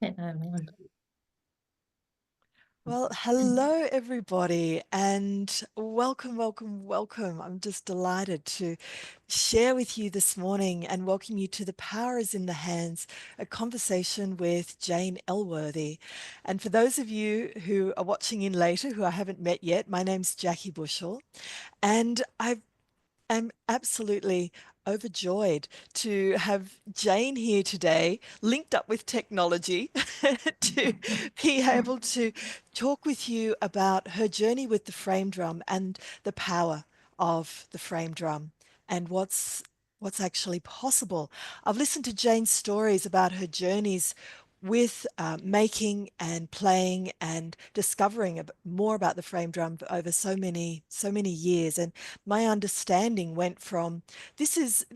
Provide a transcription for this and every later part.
10:01. Well, hello everybody, and welcome, welcome, welcome. I'm just delighted to share with you this morning and welcome you to The Power is in the Hands, a conversation with Jane Elworthy. And for those of you who are watching in later, who I haven't met yet, my name's Jackie Bushell, and I'm absolutely overjoyed to have Jane here today, linked up with technology, to be able to talk with you about her journey with the frame drum and the power of the frame drum and what's actually possible. I've listened to Jane's stories about her journeys with making and playing and discovering more about the frame drum over so many years, and my understanding went from this is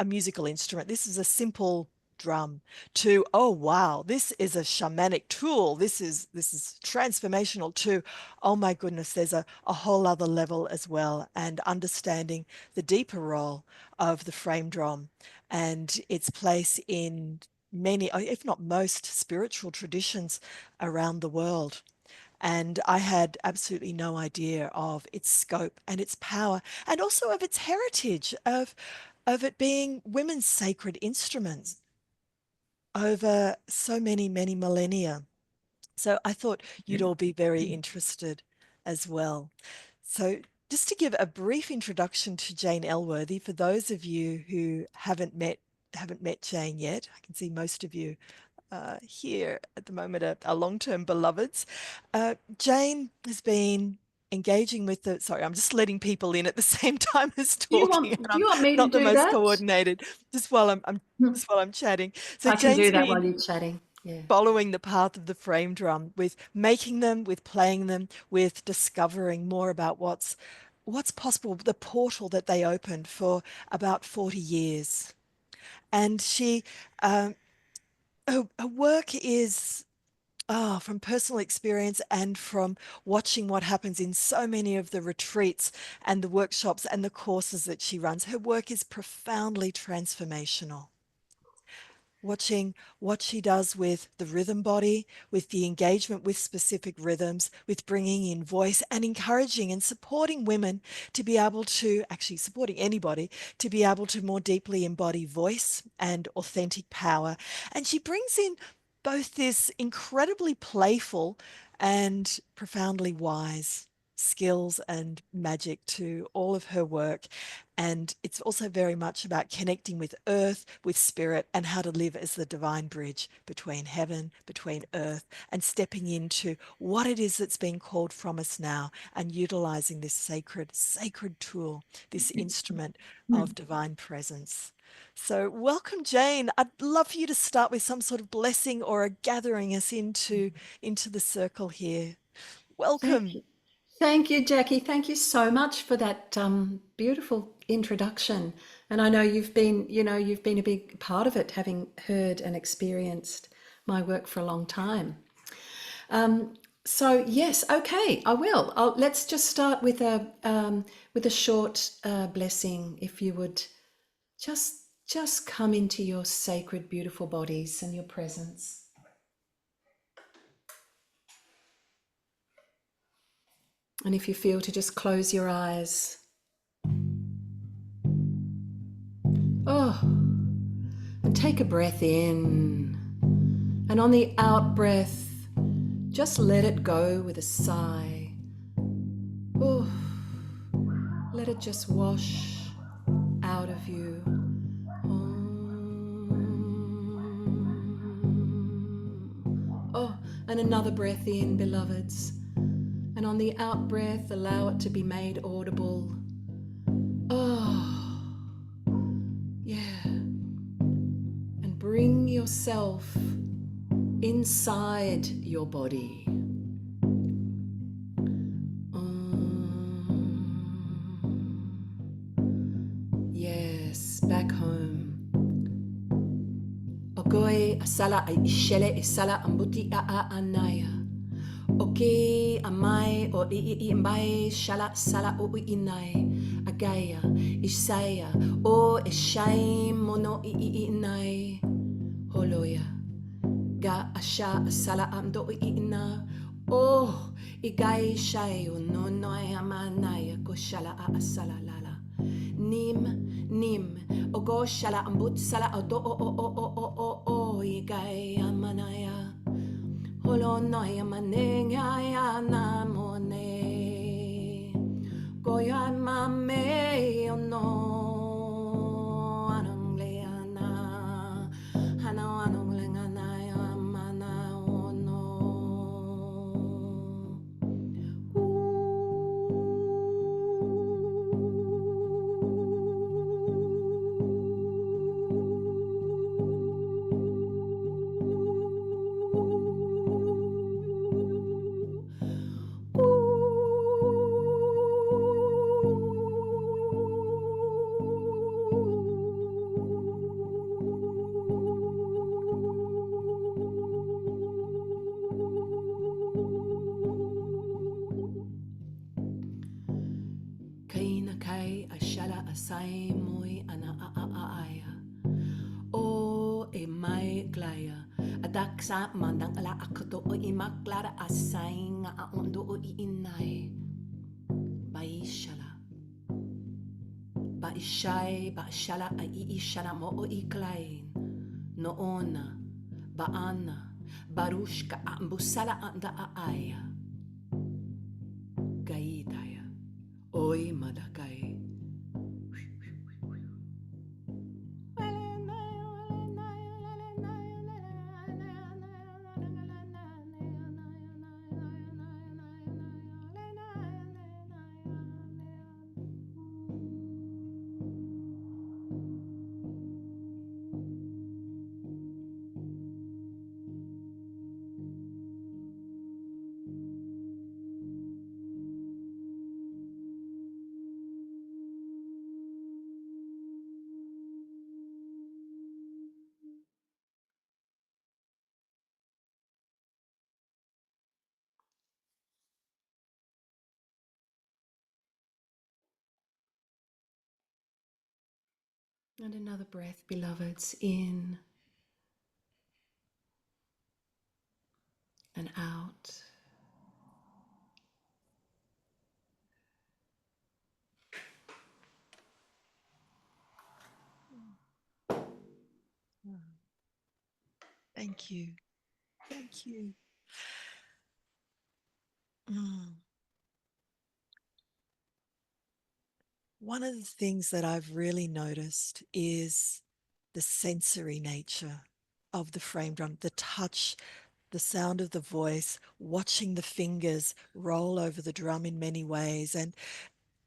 a musical instrument, this is a simple drum, to oh wow, this is a shamanic tool, this is transformational, to oh my goodness, there's a whole other level as well, and understanding the deeper role of the frame drum and its place in many, if not most, spiritual traditions around the world. And I had absolutely no idea of its scope and its power, and also of its heritage, of it being women's sacred instruments over so many millennia. So I thought you'd all be very interested as well. So just to give a brief introduction to Jane Elworthy, for those of you who haven't met Jane yet, I can see most of you here at the moment are long-term beloveds. Jane has been engaging with the, sorry, I'm just letting people in at the same time as Do you talking, want and do I'm you want me to not the do most that? coordinated, just while I'm Hmm. just while I'm chatting. So I can Jane's do that while been you're chatting. Yeah. following the path of the frame drum, with making them, with playing them, with discovering more about what's possible, the portal that they opened for about 40 years. And she her work is, from personal experience and from watching what happens in so many of the retreats and the workshops and the courses that she runs, her work is profoundly transformational. Watching what she does with the rhythm body, with the engagement with specific rhythms, with bringing in voice and encouraging and supporting women to be able to, actually supporting anybody, to be able to more deeply embody voice and authentic power. And she brings in both this incredibly playful and profoundly wise skills and magic to all of her work. And it's also very much about connecting with earth, with spirit, and how to live as the divine bridge between heaven, between earth, and stepping into what it is that's being called from us now, and utilizing this sacred tool, this instrument of divine presence. So welcome, Jane. I'd love for you to start with some sort of blessing or a gathering us into the circle here. Thank Welcome. you. Thank you, Jackie. Thank you so much for that beautiful introduction. And I know you've been a big part of it, having heard and experienced my work for a long time. Um, so yes, okay, I will. Let's just start with a short blessing, if you would just come into your sacred, beautiful bodies and your presence. And if you feel to just close your eyes. Oh, and take a breath in. And on the out breath, just let it go with a sigh. Oh, let it just wash out of you. Oh, and another breath in, beloveds. And on the out breath, allow it to be made audible. Oh, yeah. And bring yourself inside your body. Yes, back home. Ogoe asala ai ishele isala ambuti a anaya. Oke amai o I mbai shala sala o inai. Agaya isaya o ishai mono I inai. Holoya. ga asha asala amdo ina oh igai shai no noya manaya ko shala asala lala nim nim ogo shala ambut sala odo o igai amanaya holo noya manenga ya namone goya mame no anong leana hano anong lengana ya mana ono Kaina kai ashala asai mui ana aya. O e mai glaya. Adaksa mandang ala akato o imaklara asai nga aondo o iinay. Baishala. Baishai baishala a iishana mo o iklain. Noona. Baana. Barushka ambusala anda aya. Gaidaya. Oi madakai. And another breath, beloveds, in and out. Thank you. Thank you. Mm. One of the things that I've really noticed is the sensory nature of the frame drum, the touch, the sound of the voice, watching the fingers roll over the drum in many ways. And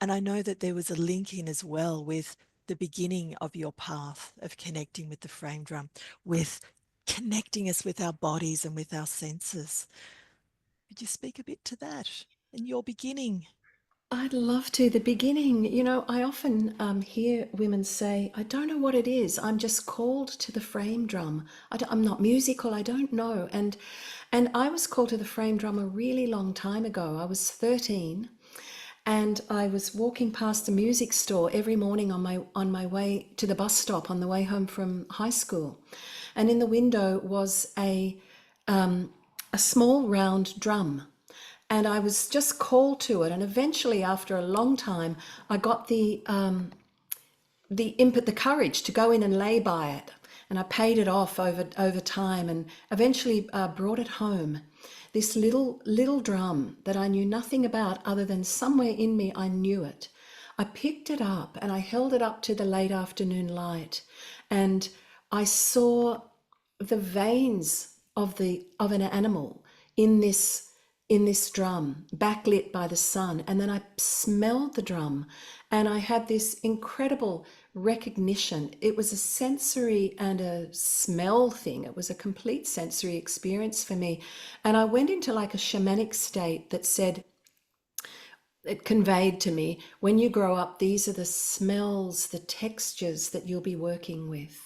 I know that there was a link in as well with the beginning of your path of connecting with the frame drum, with connecting us with our bodies and with our senses. Could you speak a bit to that in your beginning? I'd love to. The beginning, you know, I often hear women say, I don't know what it is. I'm just called to the frame drum. I'm not musical. I don't know. And I was called to the frame drum a really long time ago. I was 13 and I was walking past a music store every morning on my way to the bus stop on the way home from high school. And in the window was a small round drum, and I was just called to it. And eventually, after a long time, I got the input, the courage to go in and lay by it. And I paid it off over time, and eventually brought it home. This little drum that I knew nothing about, other than somewhere in me I knew it. I picked it up and I held it up to the late afternoon light, and I saw the veins of an animal in this drum, backlit by the sun. And then I smelled the drum and I had this incredible recognition. It was a sensory and a smell thing. It was a complete sensory experience for me. And I went into like a shamanic state that said, it conveyed to me, when you grow up, these are the smells, the textures that you'll be working with.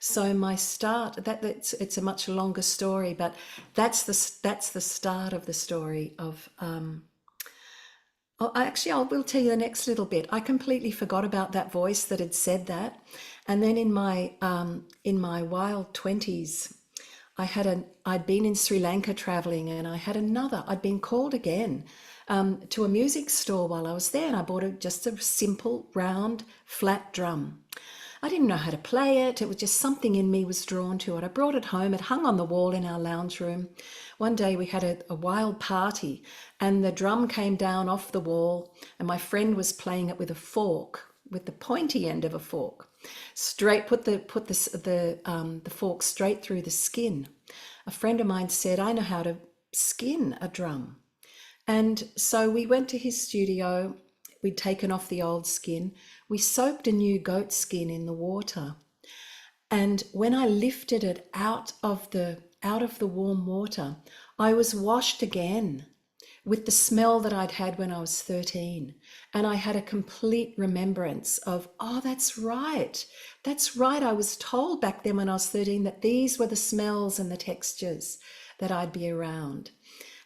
So my start, it's a much longer story, but that's the start of the story of oh, actually, I will tell you the next little bit. I completely forgot about that voice that had said that, and then in my wild 20s, I'd been in Sri Lanka traveling, and I'd been called again to a music store while I was there, and I bought just a simple round flat drum. I didn't know how to play it. It was just something in me was drawn to it. I brought it home. It hung on the wall in our lounge room. One day we had a wild party, and the drum came down off the wall, and my friend was playing it with a fork, with the pointy end of a fork. Straight put the fork straight through the skin. A friend of mine said, "I know how to skin a drum." And so we went to his studio. We'd taken off the old skin. We soaked a new goat skin in the water. And when I lifted it out of the warm water, I was washed again with the smell that I'd had when I was 13. And I had a complete remembrance of, oh, that's right. That's right. I was told back then when I was 13 that these were the smells and the textures that I'd be around.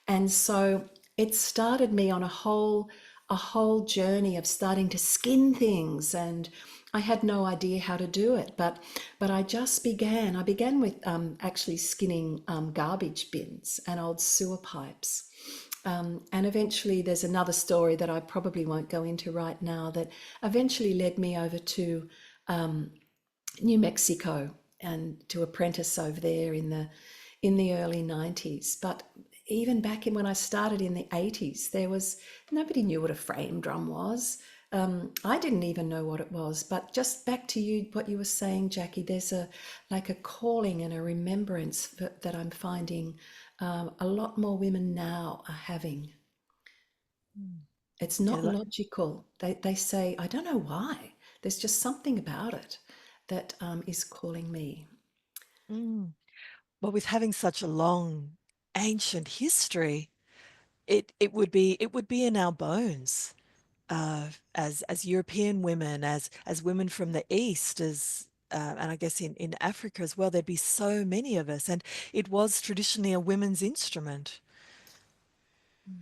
And so it started me on a whole journey of starting to skin things, and I had no idea how to do it, but I just began. I began with actually skinning garbage bins and old sewer pipes. And eventually, there's another story that I probably won't go into right now that eventually led me over to New Mexico and to apprentice over there in the early 90s. But even back in when I started in the 80s, there was nobody knew what a frame drum was. I didn't even know what it was. But just back to you, what you were saying, Jackie, there's a calling and a remembrance that I'm finding a lot more women now are having. Mm. It's Yeah, not logical. They say, I don't know why. There's just something about it that is calling me. mm. Well, with having such a long, ancient history, it would be in our bones, as European women, as women from the East, and I guess in Africa as well. There'd be so many of us, and it was traditionally a women's instrument.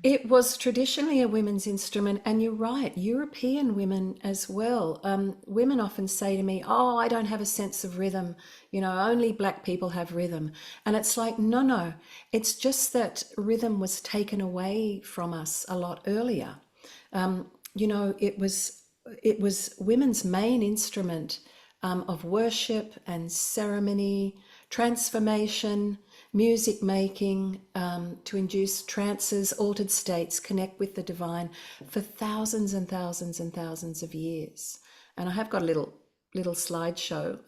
It was traditionally a women's instrument, and you're right, European women as well. Women often say to me, "Oh, I don't have a sense of rhythm. Only black people have rhythm." And it's like, no, no, it's just that rhythm was taken away from us a lot earlier. It was women's main instrument of worship and ceremony, transformation, music making, to induce trances, altered states, connect with the divine for thousands and thousands and thousands of years. And I have got a little slideshow.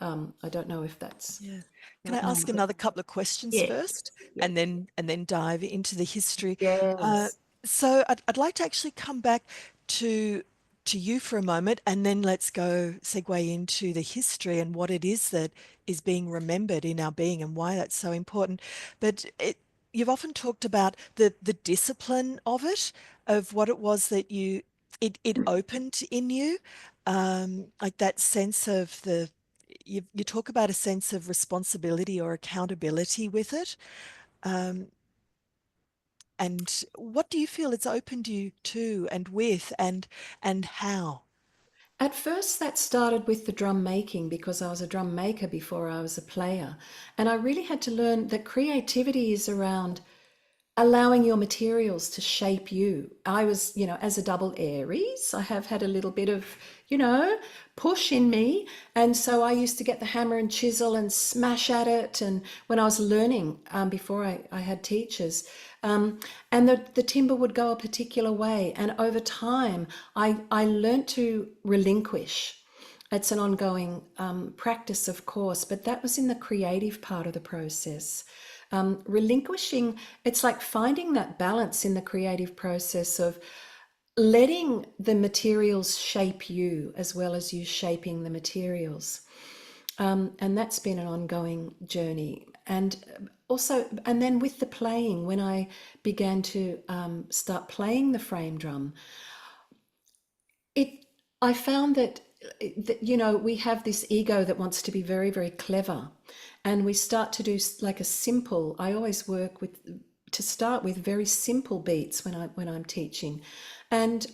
I don't know if that's Yeah. Can I right now. ask another couple of questions Yeah, first, yeah. and then dive into the history? Uh, Yes. so I'd like to actually come back to to you for a moment, and then let's go segue into the history and what it is that is being remembered in our being and why that's so important. But you've often talked about the discipline of it, of what it was that it opened in you, like that sense of you talk about a sense of responsibility or accountability with it. Um, and what do you feel it's opened you to and with, and how? At first, that started with the drum making because I was a drum maker before I was a player. And I really had to learn that creativity is around allowing your materials to shape you. I was, as a double Aries, I have had a little bit of, push in me. And so I used to get the hammer and chisel and smash at it. And when I was learning, before I had teachers, and the timber would go a particular way. And over time, I learnt to relinquish. It's an ongoing practice, of course, but that was in the creative part of the process. Relinquishing, it's like finding that balance in the creative process of letting the materials shape you as well as you shaping the materials. And that's been an ongoing journey. And then with the playing, when I began to start playing the frame drum, it I found that we have this ego that wants to be very, very clever, and we start to do like a simple. I always work with to start with very simple beats when I'm teaching, and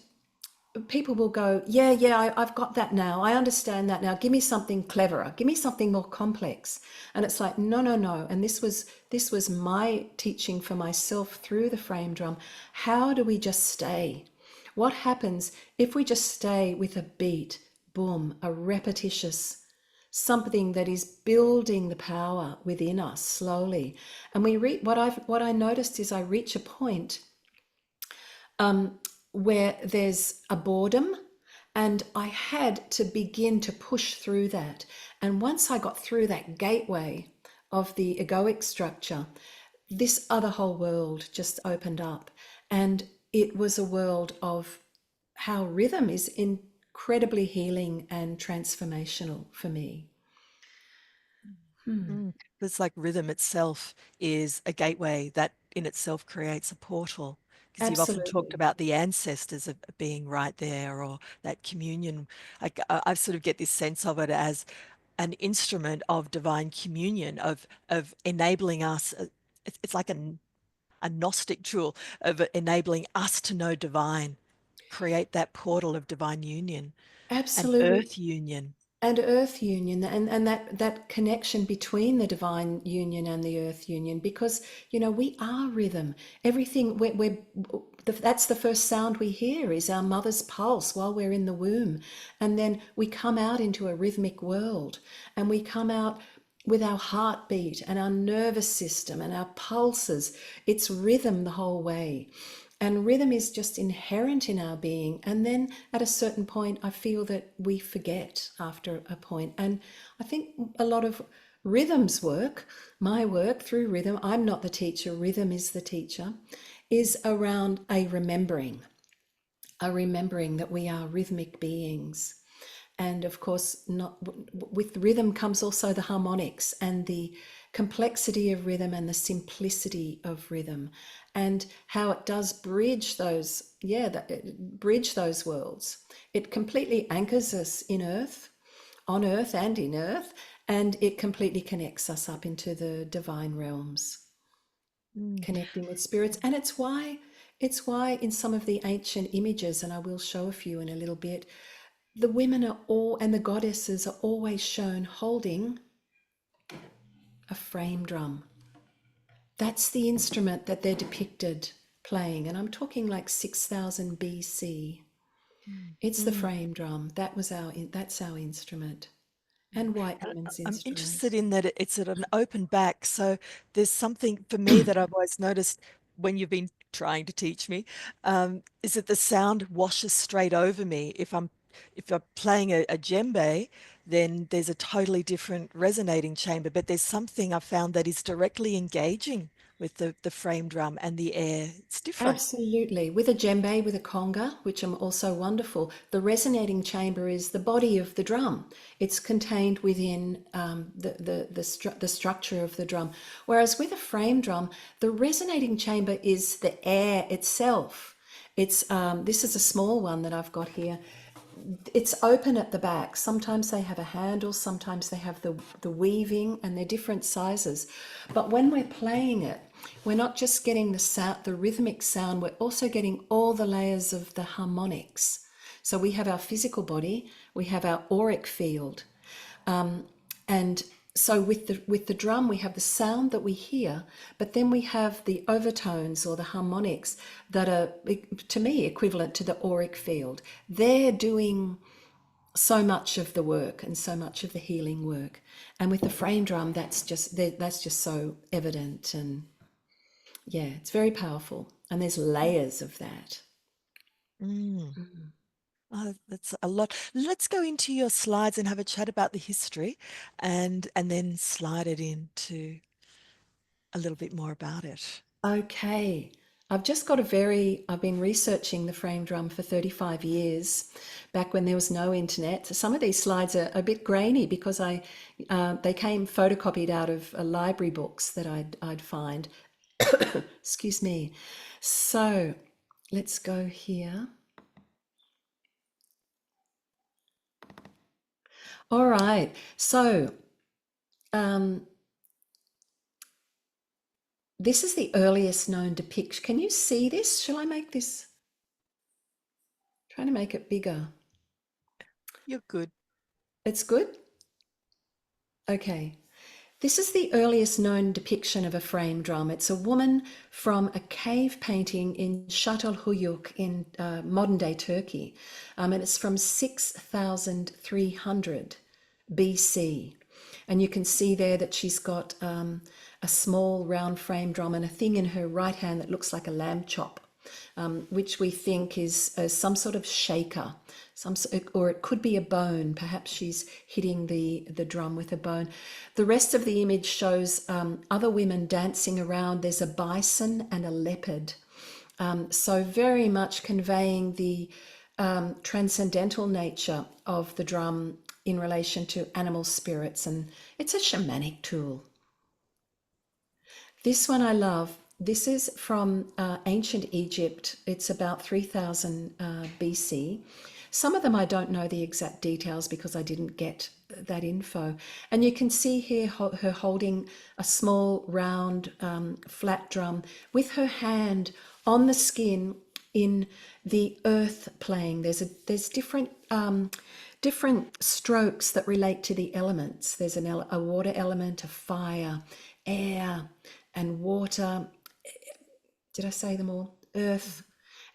people will go, yeah, yeah, I've got that now. I understand that now. Give me something cleverer. Give me something more complex. And it's like, no, no, no. And this was my teaching for myself through the frame drum. How do we just stay? What happens if we just stay with a beat, boom, a repetitious something that is building the power within us slowly. And what I noticed is I reach a point where there's a boredom, and I had to begin to push through that. And once I got through that gateway of the egoic structure, this other whole world just opened up. And it was a world of how rhythm is incredibly healing and transformational for me. Mm. It's like rhythm itself is a gateway that in itself creates a portal. Because you've often talked Absolutely. about the ancestors of being right there, or that communion. I sort of get this sense of it as an instrument of divine communion, of enabling us. It's like a Gnostic tool of enabling us to know divine, create that portal of divine union and Absolutely. earth union. And earth union, and that connection between the divine union and the earth union, because we are rhythm. Everything that's the first sound we hear is our mother's pulse while we're in the womb, and then we come out into a rhythmic world, and we come out with our heartbeat and our nervous system and our pulses. It's rhythm the whole way. And rhythm is just inherent in our being. And then at a certain point, I feel that we forget after a point. And I think a lot of rhythm's work, my work through rhythm, I'm not the teacher, rhythm is the teacher, is around a remembering that we are rhythmic beings. And of course, not with rhythm comes also the harmonics and the complexity of rhythm and the simplicity of rhythm, and how it does bridge those, bridge those worlds. It completely anchors us in earth, on earth and in earth, and it completely connects us up into the divine realms, Mm. connecting with spirits. And it's why in some of the ancient images, and I will show a few in a little bit, the women are all, and the goddesses are always shown holding a frame drum. That's the instrument that they're depicted playing. And I'm talking like 6000 BC. Mm. It's the Mm. frame drum. That's our instrument. Mm. And white And women's I'm instrument. interested in that it's at an open back. So there's something for me that I've always noticed when you've been trying to teach me, is that the sound washes straight over me. If I'm playing a djembe, then there's a totally different resonating chamber. But there's something I found that is directly engaging with the frame drum and the air. It's different. Absolutely. With a djembe, with a conga, which are also wonderful, the resonating chamber is the body of the drum. It's contained within the structure of the drum. Whereas with a frame drum, the resonating chamber is the air itself. This is a small one that I've got here. It's open at the back. Sometimes they have a handle, sometimes they have the weaving, and they're different sizes. But when we're playing it, we're not just getting the sound, the rhythmic sound, we're also getting all the layers of the harmonics. So we have our physical body, we have our auric field, and so with the drum we have the sound that we hear, but then we have the overtones or the harmonics that are, to me, equivalent to the auric field. They're doing so much of the work and so much of the healing work. And with the frame drum, that's just so evident. And yeah, it's very powerful. And there's layers of that. Mm. Oh, that's a lot. Let's go into your slides and have a chat about the history and then slide it into a little bit more about it. Okay. I've been researching the frame drum for 35 years, back when there was no internet. So some of these slides are a bit grainy because they came photocopied out of library books that I'd find. Excuse me. So let's go here. All right. So um, this is the earliest known depiction. Can you see this? Shall I make this? Trying to make it bigger. You're good. It's good? Okay. This is the earliest known depiction of a frame drum. It's a woman from a cave painting in Çatalhöyük in modern day Turkey. And it's from 6300 BC. And you can see there that she's got a small round frame drum and a thing in her right hand that looks like a lamb chop, which we think is some sort of shaker, or it could be a bone. Perhaps she's hitting the drum with a bone. The rest of the image shows other women dancing around. There's a bison and a leopard. So very much conveying the transcendental nature of the drum in relation to animal spirits, and it's a shamanic tool. This one I love. This is from ancient Egypt. It's about 3000 BC. Some of them I don't know the exact details because I didn't get that info. And you can see here her holding a small round flat drum with her hand on the skin in the earth playing. There's different strokes that relate to the elements. There's a water element, a fire, air, and water. Did I say them all? Earth.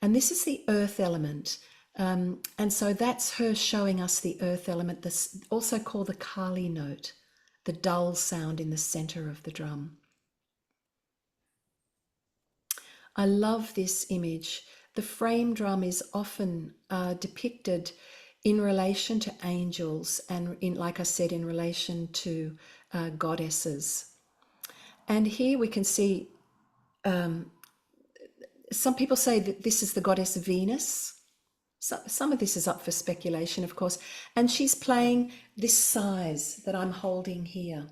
And this is the earth element. And so that's her showing us the earth element, this also called the Kali note, the dull sound in the center of the drum. I love this image. The frame drum is often depicted in relation to angels and, like I said, in relation to goddesses. And here we can see some people say that this is the goddess Venus. Some of this is up for speculation, of course. And she's playing this size that I'm holding here.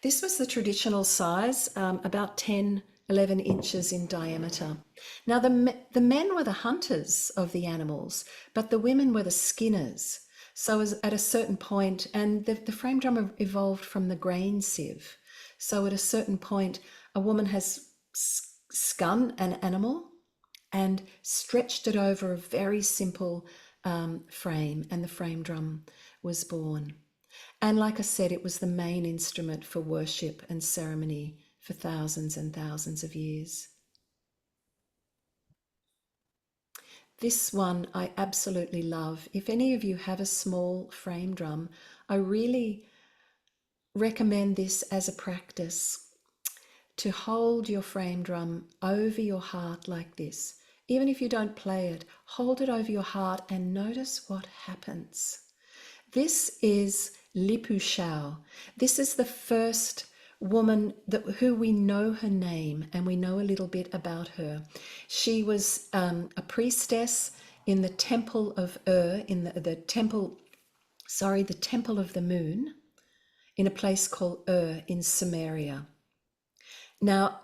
This was the traditional size, about 10, 11 inches in diameter. Now, the men were the hunters of the animals, but the women were the skinners. So at a certain point, and the frame drum evolved from the grain sieve. So at a certain point, a woman has skun an animal and stretched it over a very simple frame, and the frame drum was born. And like I said, it was the main instrument for worship and ceremony for thousands and thousands of years. This one I absolutely love. If any of you have a small frame drum, I really recommend this as a practice, to hold your frame drum over your heart like this. Even if you don't play it, hold it over your heart and notice what happens. This is Lipu Shao. This is the first woman who we know her name, and we know a little bit about her. She was a priestess in the temple of in the temple of the moon, in a place called in Sumeria. Now,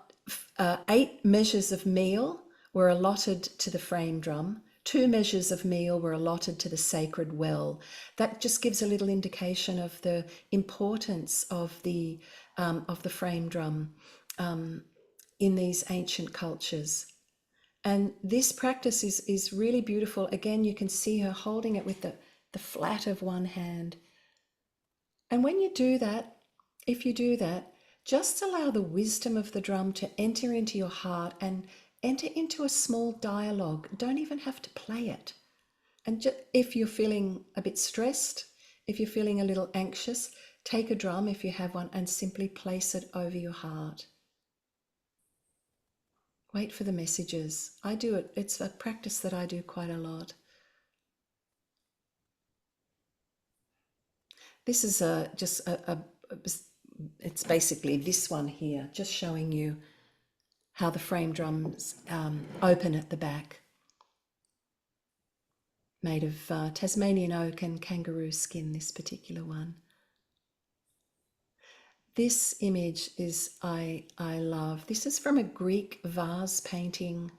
8 measures of meal were allotted to the frame drum. 2 measures of meal were allotted to the sacred well. That just gives a little indication of the importance of the frame drum in these ancient cultures. And this practice is really beautiful. Again, you can see her holding it with the flat of one hand. And when you do that, if you do that, just allow the wisdom of the drum to enter into your heart and enter into a small dialogue. Don't even have to play it. And if you're feeling a bit stressed, if you're feeling a little anxious, take a drum if you have one and simply place it over your heart. Wait for the messages. I do it. It's a practice that I do quite a lot. This is it's basically this one here, just showing you how the frame drums open at the back. Made of Tasmanian oak and kangaroo skin, this particular one. This image is, I love. This is from a Greek vase painting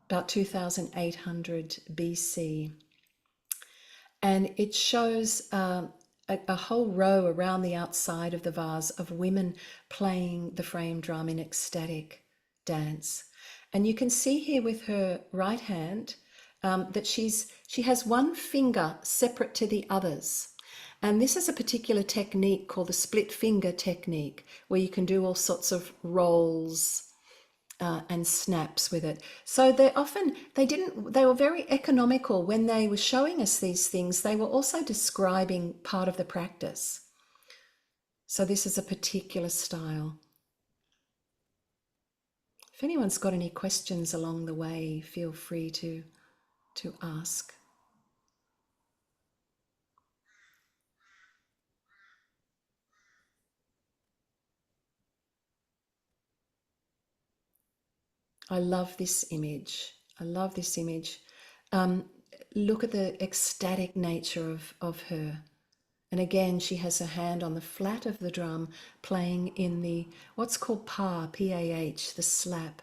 about 2800 BC. And it shows a whole row around the outside of the vase of women playing the frame drum in ecstatic dance. And you can see here with her right hand that she has one finger separate to the others. And this is a particular technique called the split finger technique, where you can do all sorts of rolls and snaps with it. So they were very economical when they were showing us these things. They were also describing part of the practice. So this is a particular style. If anyone's got any questions along the way, feel free to ask. I love this image. I love this image. Um, Look at the ecstatic nature of her. And again, she has her hand on the flat of the drum, playing in the what's called P-A-H, the slap,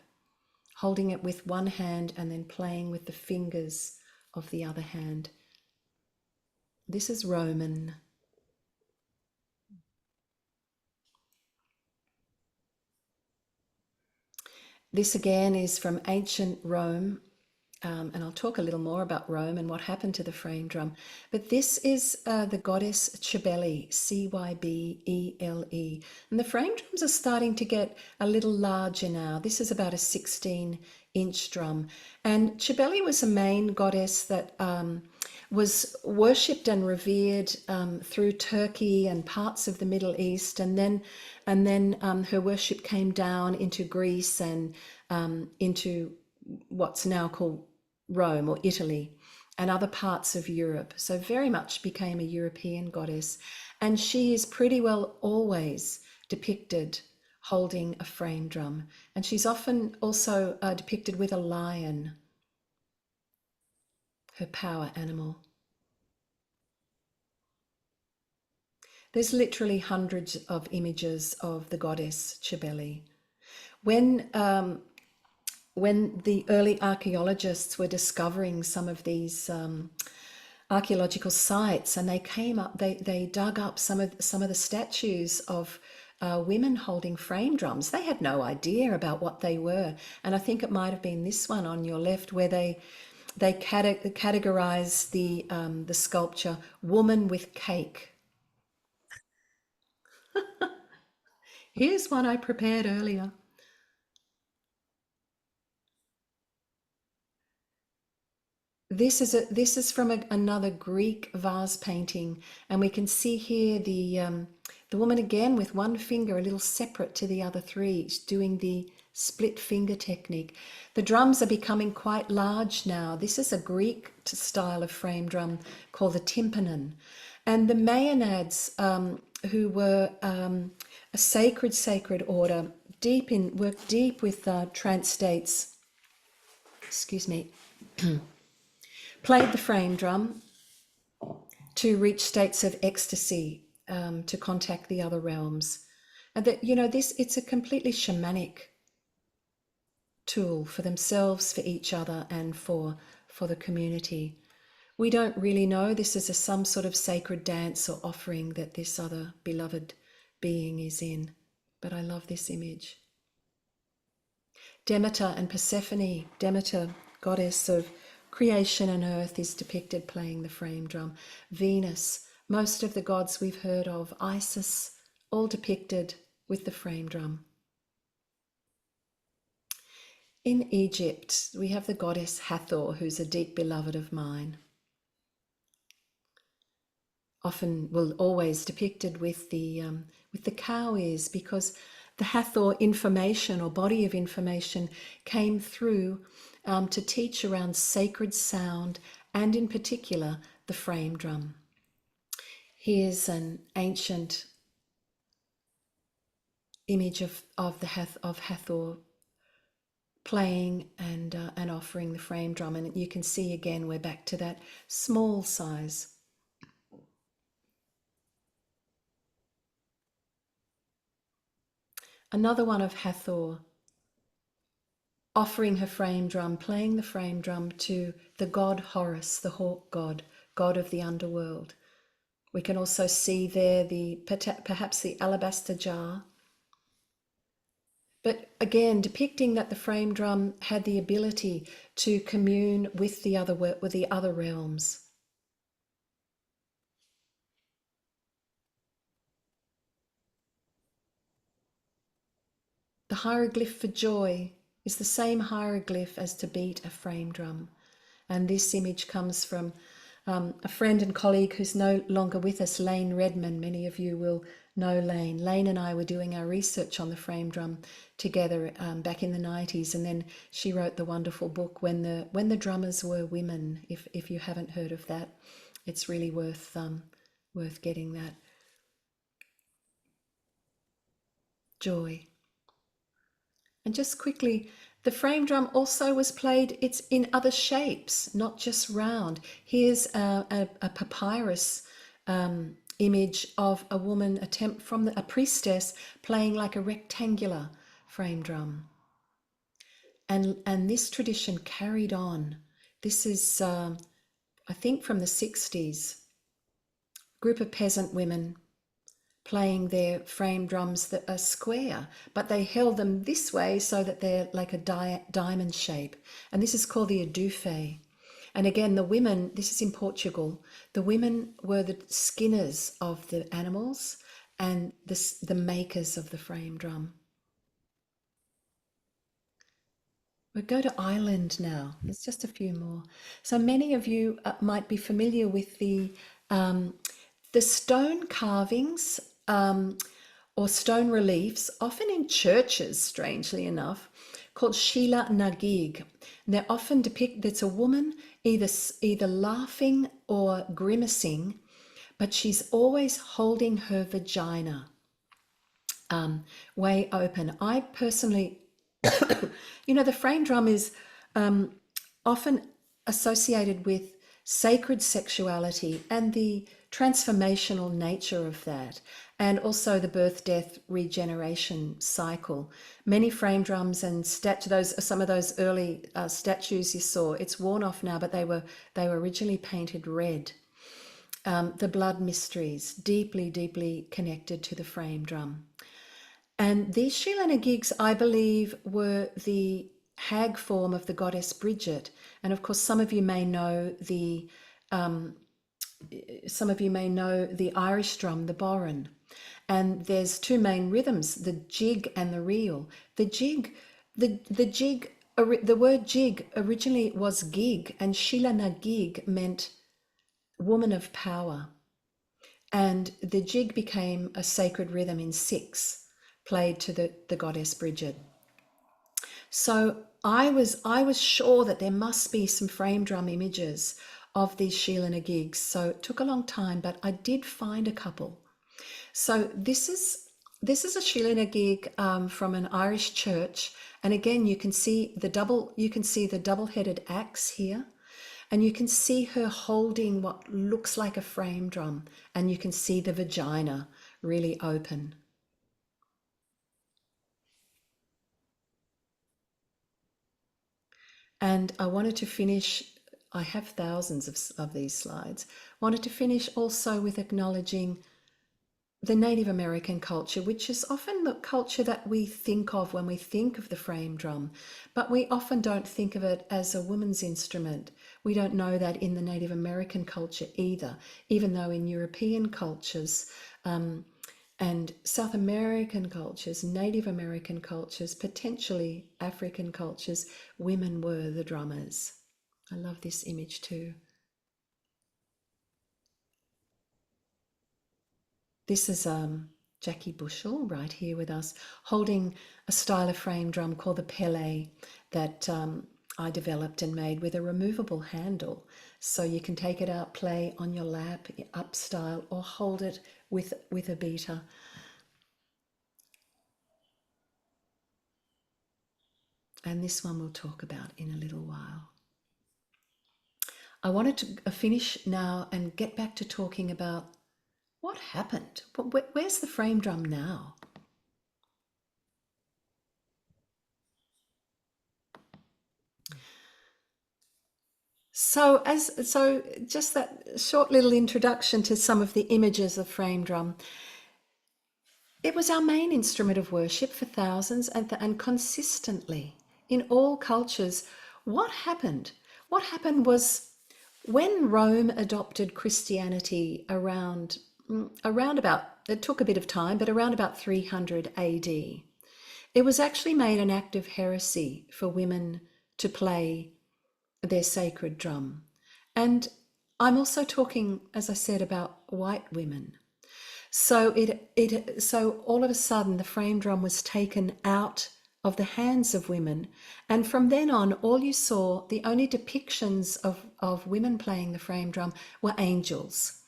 holding it with one hand and then playing with the fingers of the other hand. This is Roman. This again is from ancient Rome, and I'll talk a little more about Rome and what happened to the frame drum. But this is the goddess Cybele, Cybele. And the frame drums are starting to get a little larger now. This is about a 16-inch drum. And Cybele was a main goddess that was worshipped and revered through Turkey and parts of the Middle East, and then her worship came down into Greece and into what's now called Rome or Italy and other parts of Europe. So very much became a European goddess. And she is pretty well always depicted holding a frame drum. And she's often also depicted with a lion, her power animal. There's literally hundreds of images of the goddess Cybele. When when the early archaeologists were discovering some of these archaeological sites, and they came up, they dug up some of the statues of women holding frame drums. They had no idea about what they were, and I think it might have been this one on your left where they categorize the sculpture "woman with cake." Here's one I prepared earlier. This is from another Greek vase painting, and we can see here the woman again with one finger a little separate to the other three, doing the split finger technique. The drums are becoming quite large now. This is a Greek style of frame drum called the tympanon, and the Maenads, who were a sacred order, worked deep with trance states. Excuse me. Played the frame drum to reach states of ecstasy, to contact the other realms. And that, it's a completely shamanic tool for themselves, for each other, and for the community. We don't really know. This is some sort of sacred dance or offering that this other beloved being is in. But I love this image. Demeter and Persephone, Demeter, goddess of creation and earth, is depicted playing the frame drum. Venus, most of the gods we've heard of, Isis, all depicted with the frame drum. In Egypt, we have the goddess Hathor, who's a deep beloved of mine. Often, well, always depicted with the cow ears, because the Hathor information or body of information came through to teach around sacred sound, and in particular the frame drum. Here's an ancient image of Hathor playing and offering the frame drum, and you can see again we're back to that small size. Another one of Hathor offering her frame drum, playing the frame drum to the god Horus, the hawk god, god of the underworld. We can also see there perhaps the alabaster jar. but again, depicting that the frame drum had the ability to commune with the other realms. The hieroglyph for joy is the same hieroglyph as to beat a frame drum. And this image comes from a friend and colleague who's no longer with us, Lane Redman. Many of you will know Lane. Lane and I were doing our research on the frame drum together back in the 90s, and then she wrote the wonderful book When the Drummers Were Women. If you haven't heard of that, it's really worth getting that. Joy. And just quickly, the frame drum also was played, it's in other shapes, not just round. Here's a papyrus image of a woman, a priestess playing like a rectangular frame drum. And this tradition carried on. This is, I think, from the 60s. Group of peasant women playing their frame drums that are square, but they held them this way so that they're like a diamond shape. And this is called the adufe. And again, the women, this is in Portugal, the women were the skinners of the animals and the makers of the frame drum. We'll go to Ireland now. There's just a few more. So many of you might be familiar with the stone carvings or stone reliefs, often in churches, strangely enough, called Sheila na gig. And they're often depicted, it's a woman either laughing or grimacing, but she's always holding her vagina way open. I personally, the frame drum is often associated with sacred sexuality and the transformational nature of that, and also the birth, death, regeneration cycle. Many frame drums and some of those early statues you saw, it's worn off now, but they were originally painted red. The blood mysteries, deeply, deeply connected to the frame drum. And these Sheila gigs, I believe, were the hag form of the goddess Bridget. And of course, some of you may know the Irish drum, the boran. And there's two main rhythms, the jig and the reel. The word jig originally was gig, and Sheila na gig meant woman of power. And the jig became a sacred rhythm in six, played to the goddess Bridget. So I was sure that there must be some frame drum images of these Sheila na gigs. So it took a long time, but I did find a couple. So this is a Sheila na gig from an Irish church, and again you can see the double-headed axe here. And you can see her holding what looks like a frame drum, and you can see the vagina really open. And I wanted to finish, I have thousands of these slides, wanted to finish also with acknowledging the Native American culture, which is often the culture that we think of when we think of the frame drum, but we often don't think of it as a woman's instrument. We don't know that in the Native American culture either, even though in European cultures and South American cultures, Native American cultures, potentially African cultures, women were the drummers. I love this image too. This is Jackie Bushell right here with us, holding a style of frame drum called the Pele that I developed and made with a removable handle. So you can take it out, play on your lap, up style, or hold it with a beater. And this one we'll talk about in a little while. I wanted to finish now and get back to talking about what happened. Where's the frame drum now? So just that short little introduction to some of the images of frame drum. It was our main instrument of worship for thousands and consistently in all cultures. What happened? What happened was when Rome adopted Christianity around about, it took a bit of time, but around about 300 AD, it was actually made an act of heresy for women to play their sacred drum. And I'm also talking, as I said, about white women. So all of a sudden the frame drum was taken out of the hands of women, and from then on all you saw, the only depictions of women playing the frame drum were angels.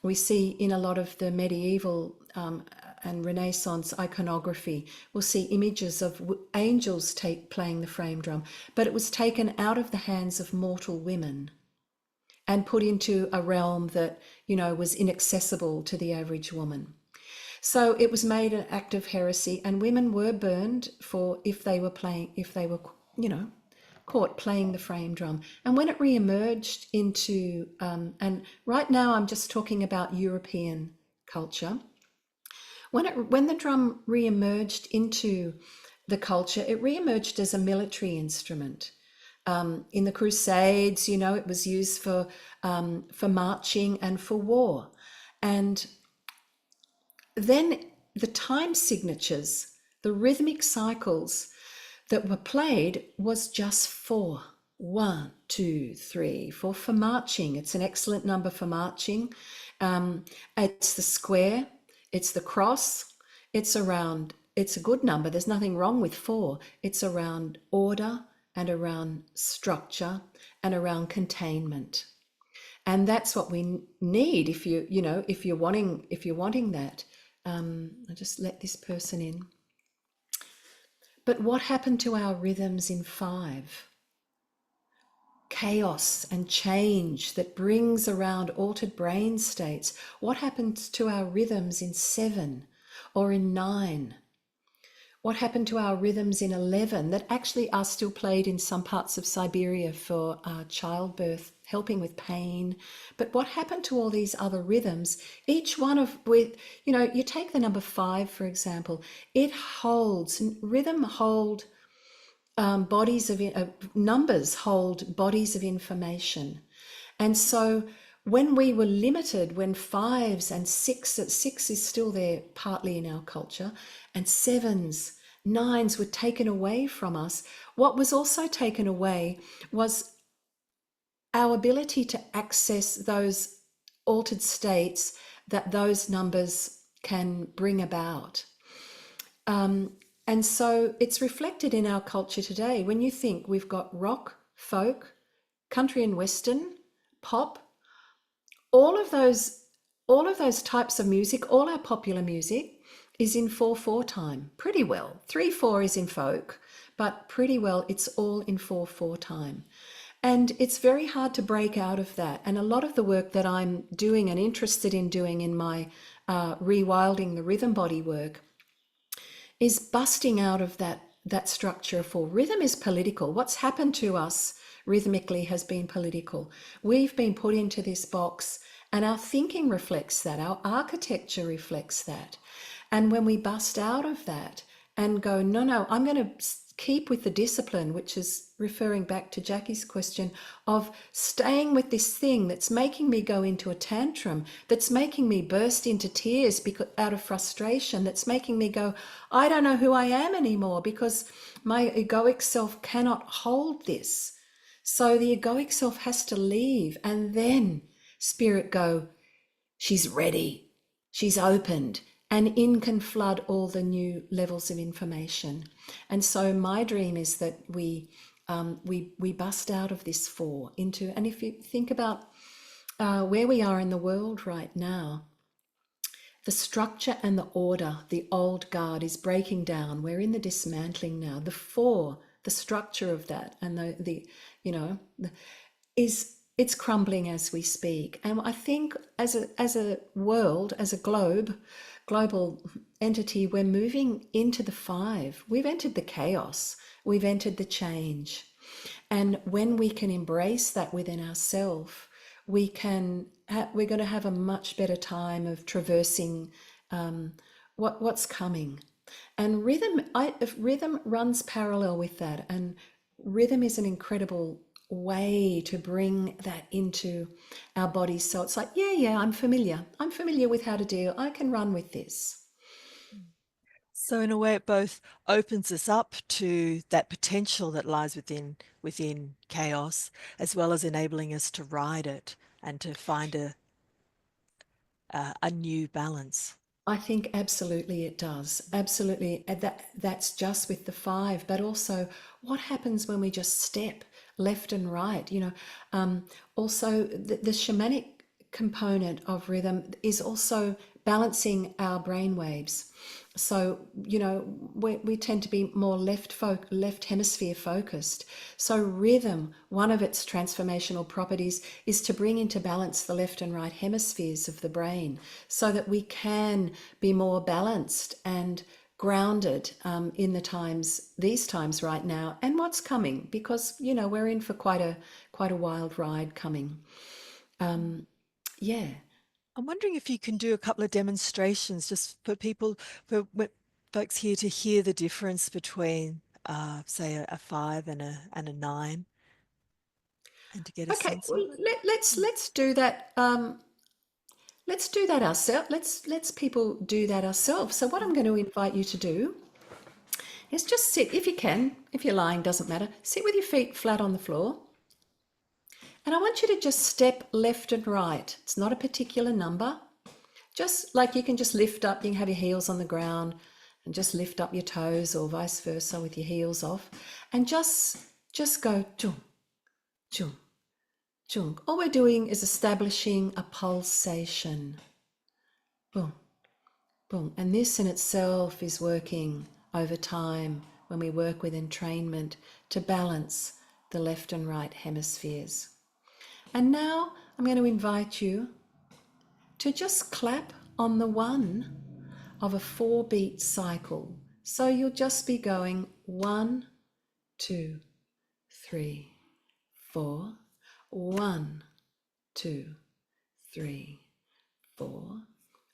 We see in a lot of the medieval and Renaissance iconography, we'll see images of angels playing the frame drum, but it was taken out of the hands of mortal women and put into a realm that, was inaccessible to the average woman. So it was made an act of heresy, and women were burned for if they were, caught playing the frame drum. And when it re-emerged into, and right now I'm just talking about European culture, when the drum re-emerged into the culture, it re-emerged as a military instrument. In the Crusades, it was used for marching and for war. And then the time signatures, the rhythmic cycles that were played was just four. 1, 2, 3, 4 for marching. It's an excellent number for marching. It's the square, it's the cross, it's a good number. There's nothing wrong with 4. It's around order and around structure and around containment. And that's what we need if you're wanting that. I'll just let this person in. But what happened to our rhythms in 5? Chaos and change that brings around altered brain states. What happens to our rhythms in 7 or in 9? What happened to our rhythms in 11 that actually are still played in some parts of Siberia for childbirth, helping with pain? But what happened to all these other rhythms? Each one you take the number 5, for example, rhythm hold bodies of, numbers hold bodies of information. And so when we were limited, when 5s and 6 is still there partly in our culture, and 7s, 9s were taken away from us, what was also taken away was our ability to access those altered states that those numbers can bring about. And so it's reflected in our culture today. When you think we've got rock, folk, country and western, pop, all of those types of music, all our popular music is in 4/4 time, pretty well. 3/4 is in folk, but pretty well it's all in 4/4 time. And it's very hard to break out of that. And a lot of the work that I'm doing and interested in doing in my rewilding the rhythm body work is busting out of that structure. For rhythm is political. What's happened to us rhythmically has been political. We've been put into this box, and our thinking reflects that, our architecture reflects that. And when we bust out of that and go, no, I'm going to keep with the discipline, which is referring back to Jackie's question of staying with this thing that's making me go into a tantrum, that's making me burst into tears because out of frustration, that's making me go, I don't know who I am anymore because my egoic self cannot hold this. So the egoic self has to leave, and then spirit go, she's ready, she's opened, and in can flood all the new levels of information. And so my dream is that we bust out of this 4 into, and if you think about where we are in the world right now, the structure and the order, the old guard is breaking down. We're in the dismantling now. The 4, the structure of that, and it's crumbling as we speak. And I think as a world, as a global entity, we're moving into the 5. We've entered the chaos. We've entered the change. And when we can embrace that within ourselves, we're going to have a much better time of traversing what's coming. And if rhythm runs parallel with that, and rhythm is an incredible way to bring that into our bodies. So it's like, yeah, I'm familiar. I'm familiar with how to deal. I can run with this. So in a way, it both opens us up to that potential that lies within chaos, as well as enabling us to ride it and to find a new balance. I think absolutely it does. Absolutely. And that's just with the five, but also what happens when we just step left and right? Also the shamanic component of rhythm is also balancing our brain waves. So, we tend to be more left hemisphere focused. So rhythm, one of its transformational properties is to bring into balance the left and right hemispheres of the brain so that we can be more balanced and grounded in these times right now and what's coming, because we're in for quite a wild ride coming. Yeah. I'm wondering if you can do a couple of demonstrations just for people, folks here to hear the difference between, say, a five and a nine, and to get a Okay, sense of well, it. let's do that. Let's do that ourselves. Let's people do that ourselves. So what I'm going to invite you to do is just sit, if you can. If you're lying, doesn't matter. Sit with your feet flat on the floor, and I want you to just step left and right. It's not a particular number. Just like you can just lift up. You can have your heels on the ground, and just lift up your toes, or vice versa with your heels off, and just go chung chung chung. All we're doing is establishing a pulsation. Boom. Boom. And this in itself is working over time when we work with entrainment to balance the left and right hemispheres. And now I'm going to invite you to just clap on the one of a 4-beat cycle. So you'll just be going 1, 2, 3, 4, 1, 2, 3, 4.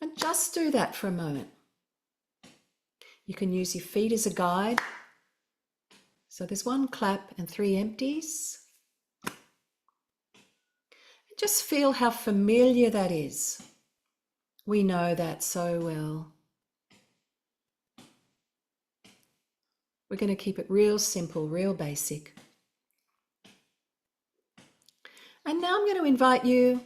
And just do that for a moment. You can use your feet as a guide. So there's 1 clap and 3 empties. Just feel how familiar that is. We know that so well. We're going to keep it real simple, real basic. And now I'm going to invite you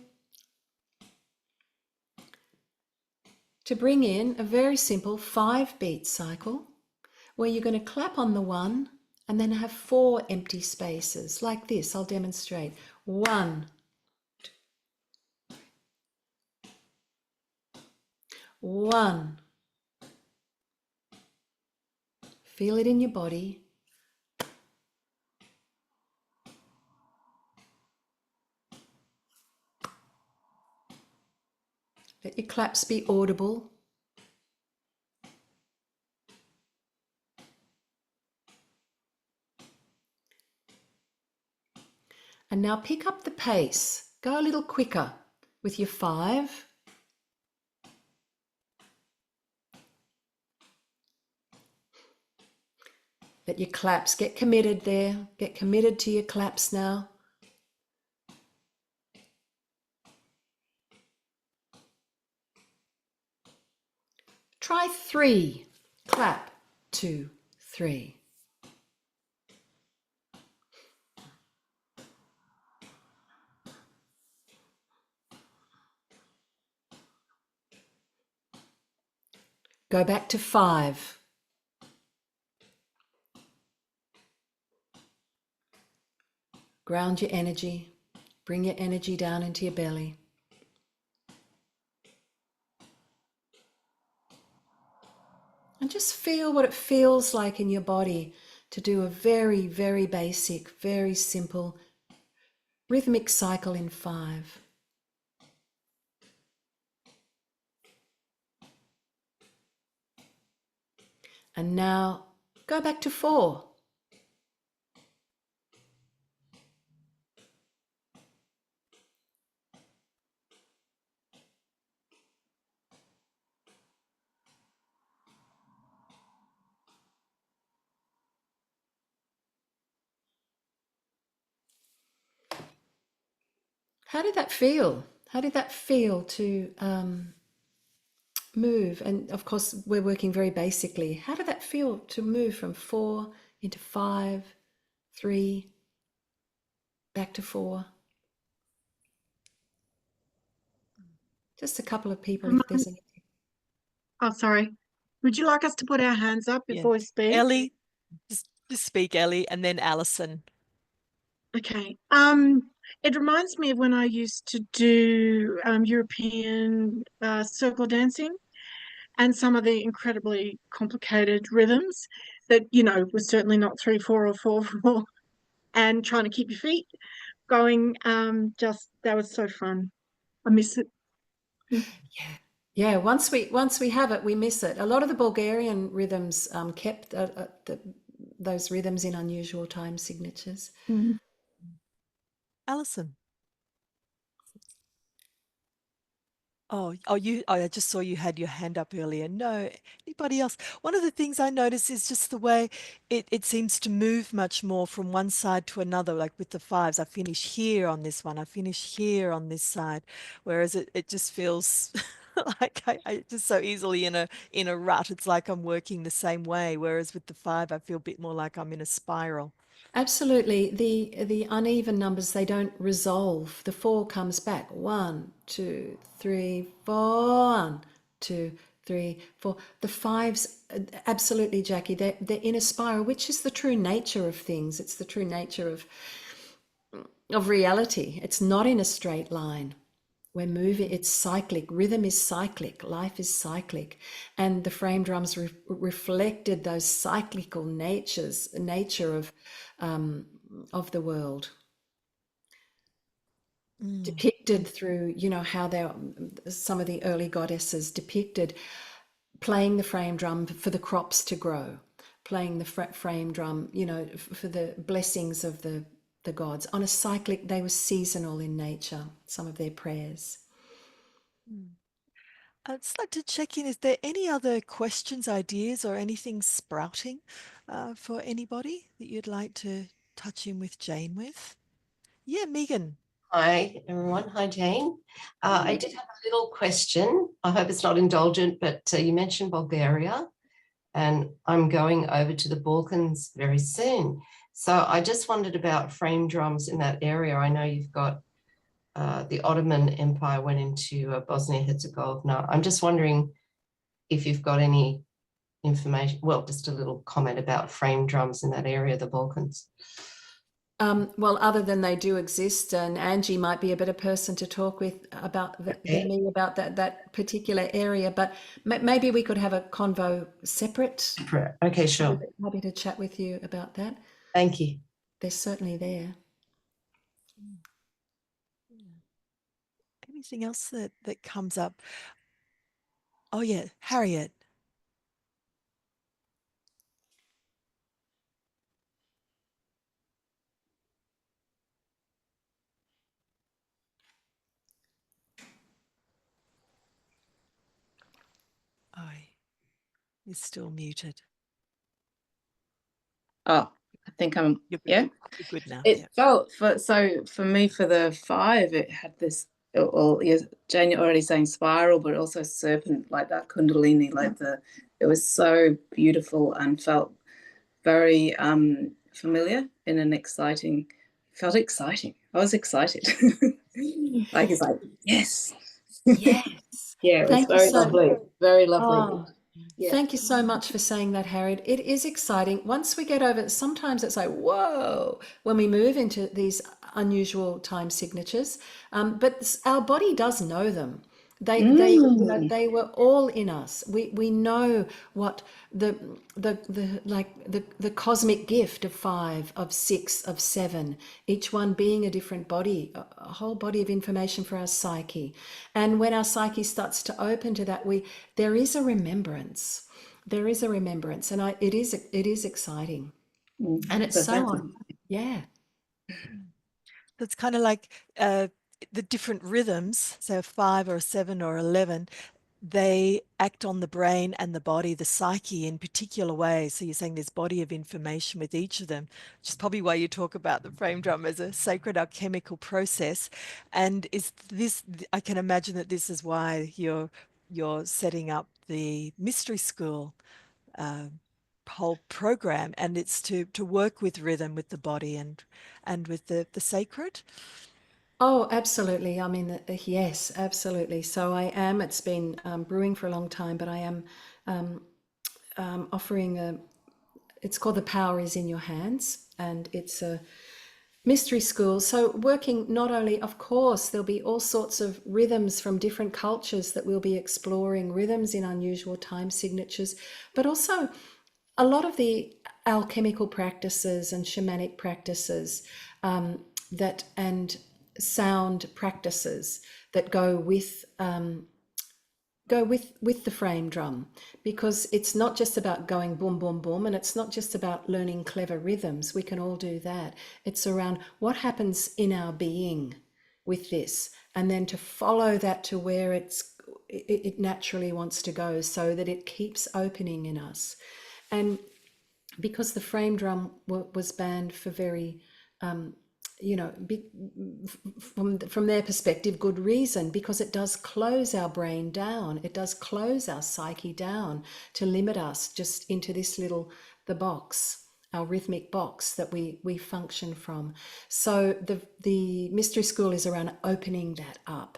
to bring in a very simple 5-beat cycle where you're going to clap on the 1 and then have 4 empty spaces like this. I'll demonstrate. 1, 1. Feel it in your body. Let your claps be audible. And now pick up the pace. Go a little quicker with your 5. Let your claps get committed there. Get committed to your claps now. Try 3. Clap, 2, 3. Go back to 5. Ground your energy. Bring your energy down into your belly. And just feel what it feels like in your body to do a very, very basic, very simple rhythmic cycle in 5. And now go back to 4. How did that feel? How did that feel to move? And of course, we're working very basically. How did that feel to move from 4 into 5, 3, back to 4? Just a couple of people, if Remind- there's any. Oh, sorry. Would you like us to put our hands up Yeah. before we speak? Ellie, just speak, Ellie, and then Alison. Okay. It reminds me of when I used to do European circle dancing and some of the incredibly complicated rhythms that, were certainly not 3/4 or 4/4, and trying to keep your feet going. Just that was so fun. I miss it. Yeah, yeah. Once we have it, we miss it. A lot of the Bulgarian rhythms kept those rhythms in unusual time signatures. Mm. Alison. Oh, I just saw you had your hand up earlier. No, anybody else? One of the things I notice is just the way it seems to move much more from one side to another, like with the fives. I finish here on this one, I finish here on this side, whereas it just feels like I just so easily in a rut. It's like I'm working the same way, whereas with the five, I feel a bit more like I'm in a spiral. Absolutely. The uneven numbers, they don't resolve. The 4 comes back. 1, 2, 3, 4. 1, 2, 3, 4. The fives, absolutely, Jackie. They're in a spiral, which is the true nature of things. It's the true nature of reality. It's not in a straight line. We're moving, it's cyclic. Rhythm is cyclic. Life is cyclic. And the frame drums reflected those cyclical nature of the world, Mm. depicted through, how some of the early goddesses depicted playing the frame drum for the crops to grow, playing the frame drum, for the blessings of the gods. On a cyclic, they were seasonal in nature, some of their prayers. Mm. I'd just like to check in. Is there any other questions, ideas, or anything sprouting for anybody that you'd like to touch in with Jane with? Yeah, Megan. Hi, everyone. Hi, Jane. I did have a little question. I hope it's not indulgent, but you mentioned Bulgaria, and I'm going over to the Balkans very soon. So I just wondered about frame drums in that area. I know you've got the Ottoman Empire went into Bosnia-Herzegovina. I'm just wondering if you've got any information, well, just a little comment about frame drums in that area, the Balkans. Well, other than they do exist, and Angie might be a better person to talk with about than Okay. me about that particular area, but maybe we could have a convo separate. Okay, Happy sure. to, happy to chat with you about that. Thank you. They're certainly there. Mm. Yeah. Anything else that comes up? Oh yeah, Harriet. Oh, you're still muted. Oh, I think I'm, You're good. yeah. You're good now. It Yeah. felt for me for the five, it had this. Well, yeah, Jane, you're already saying spiral, but also serpent, like that Kundalini, like it was so beautiful and felt very familiar in an exciting. Felt exciting. I was excited. Like it's like yes, Yes. yeah. It was Thank you very so. lovely, very lovely. Oh, Yeah. thank you so much for saying that, Harriet. It is exciting. Once we get over, sometimes it's like, whoa, when we move into these unusual time signatures. But our body does know them. Mm. They were all in us. We know what the cosmic gift of 5, of 6, of 7, each one being a different body, a whole body of information for our psyche. And when our psyche starts to open to that, there is a remembrance. There is a remembrance, and it is exciting, and it's So so thank you. on. Yeah. Mm. That's kind of like the different rhythms, so 5 or 7 or 11. they act on the brain and the body, the psyche in particular ways. So you're saying there's body of information with each of them, which is probably why you talk about the frame drum as a sacred alchemical process. And is this, I can imagine that this is why you're setting up the mystery school uh, whole program, and it's to work with rhythm, with the body, and with the sacred. Oh, absolutely. I mean, yes, absolutely. So I am, it's been brewing for a long time, but I am offering it's called The Power is in Your Hands, and it's a mystery school. So working not only, of course, there'll be all sorts of rhythms from different cultures that we'll be exploring, rhythms in unusual time signatures, but also a lot of the alchemical practices and shamanic practices that and sound practices that go with the frame drum, because it's not just about going boom boom boom, and it's not just about learning clever rhythms. We can all do that. It's around what happens in our being with this, and then to follow that to where it naturally wants to go, so that it keeps opening in us. And because the frame drum was banned for very from their perspective, good reason, because it does close our brain down. It does close our psyche down to limit us just into this little, the box, our rhythmic box that we function from. So the mystery school is around opening that up.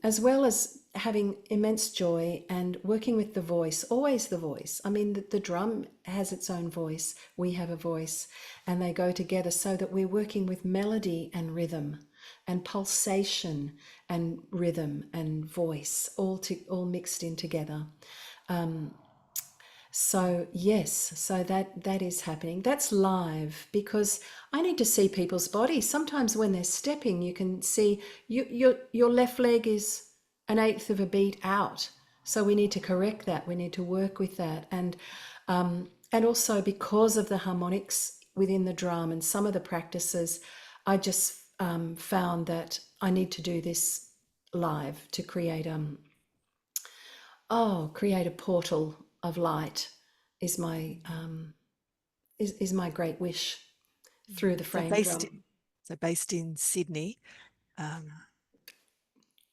As well as having immense joy and working with the voice, always the voice. I mean, the drum has its own voice, we have a voice, and they go together, so that we're working with melody and rhythm and pulsation and rhythm and voice, all mixed in together. So yes, so that is happening. That's live, because I need to see people's bodies. Sometimes when they're stepping, you can see your left leg is an eighth of a beat out. So we need to correct that. We need to work with that, and also because of the harmonics within the drum and some of the practices, I just found that I need to do this live to create create a portal of light is my is my great wish through the So frame based drum. based in Sydney. Um,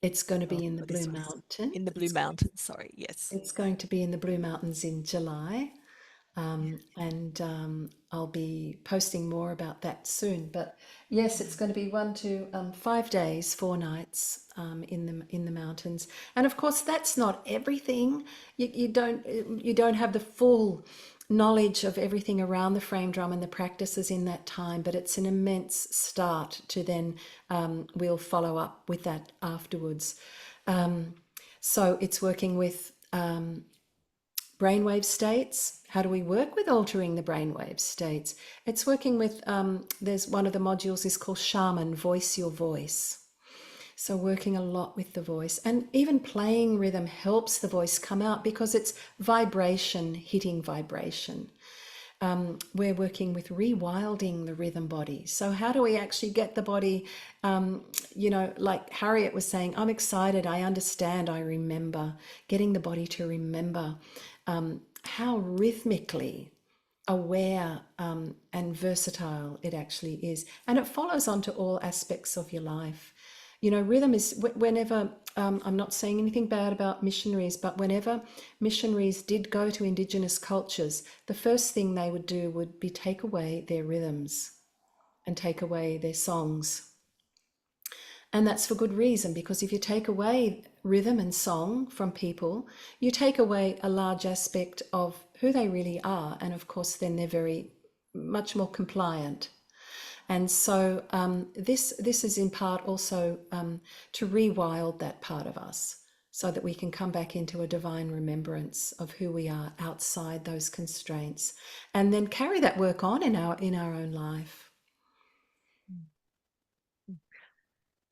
It's going to be in the for this Blue one, in Mountains. the Blue Mountains. Sorry, yes. It's going to be in the Blue Mountains in July. And I'll be posting more about that soon. But yes, it's going to be 1 to 5 days, 4 nights in the mountains. And of course, that's not everything. You don't have the full knowledge of everything around the frame drum and the practices in that time. But it's an immense start to then we'll follow up with that afterwards. So it's working with brainwave states. How do we work with altering the brainwave states? It's working with, there's one of the modules is called Shaman, Voice Your Voice. So working a lot with the voice, and even playing rhythm helps the voice come out, because it's vibration hitting vibration. We're working with rewilding the rhythm body. So how do we actually get the body, like Harriet was saying, I'm excited, I understand, I remember, getting the body to remember how rhythmically aware and versatile it actually is. And it follows on to all aspects of your life. Rhythm is whenever, I'm not saying anything bad about missionaries, but whenever missionaries did go to Indigenous cultures, the first thing they would do would be take away their rhythms and take away their songs. And that's for good reason, because if you take away rhythm and song from people, you take away a large aspect of who they really are. And of course, then they're very much more compliant. And so this is in part also to rewild that part of us, so that we can come back into a divine remembrance of who we are outside those constraints, and then carry that work on in our own life.